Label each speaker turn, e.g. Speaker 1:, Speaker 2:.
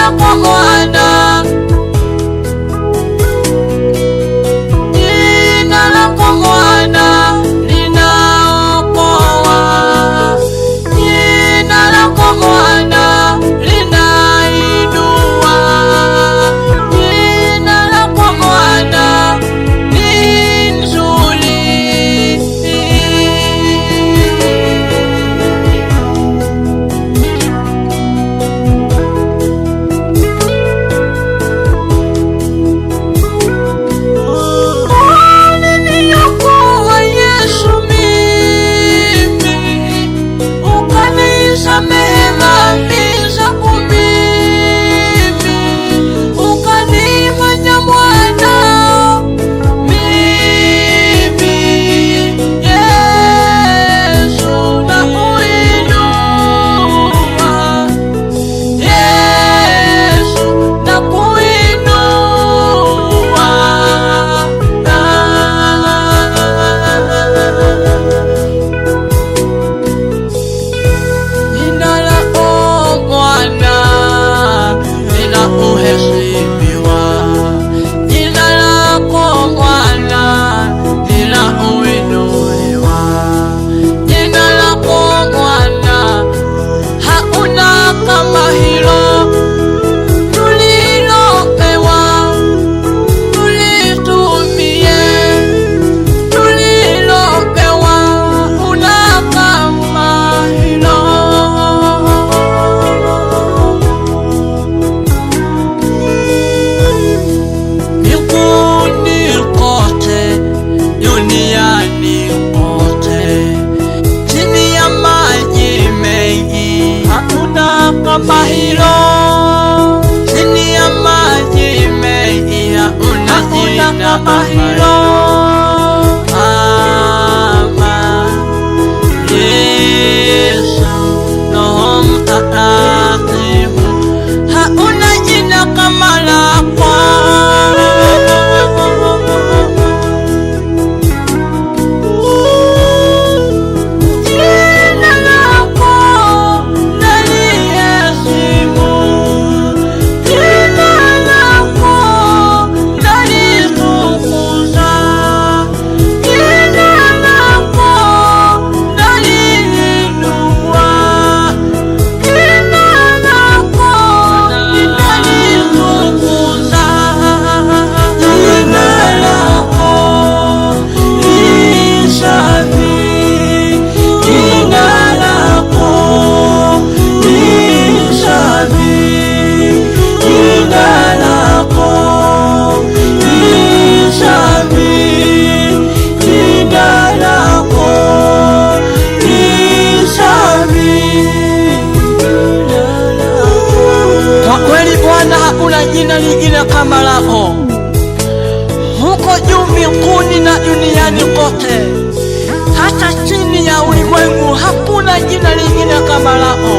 Speaker 1: lako Bwana, jina lako Bwana linaokoa, jina lako Bwana linainua, jina lako Bwana ni nzuri. Niliokoa Yesu mimi, ukanisamehe dhambi zangu mimi, ukanifanya mwana mimi. Yesu nakuinua, Yesu nakuinua. Jina lako Bwana linaheshimiwa, jina lako Bwana linainuliwa, jina lako Bwana hakuna kama hilo tulilopewa, tulitumie tulilopewa, una kama hilo. Mbinguni kote, duniani kote, chini ya maji mengi, hakuna kama hilo. Chini ya maji mengi, hakuna jina kama hilo. Ama Yesu Roho Mtakatifu, hakuna jina kama lako. Jina lako naliheshimu, jina lako nalitukuza, jina lako naliinua, jina lako ninalitukuza, jina lako ni safi, jina lako ni safi, jina lako ni safi, jina lako ni safi. Kwa kweli Bwana, hakuna jina lingine kama lako, huko juu mbinguni na duniani kote, hata chini ya ulimwengu, hakuna jina lingine kama lako.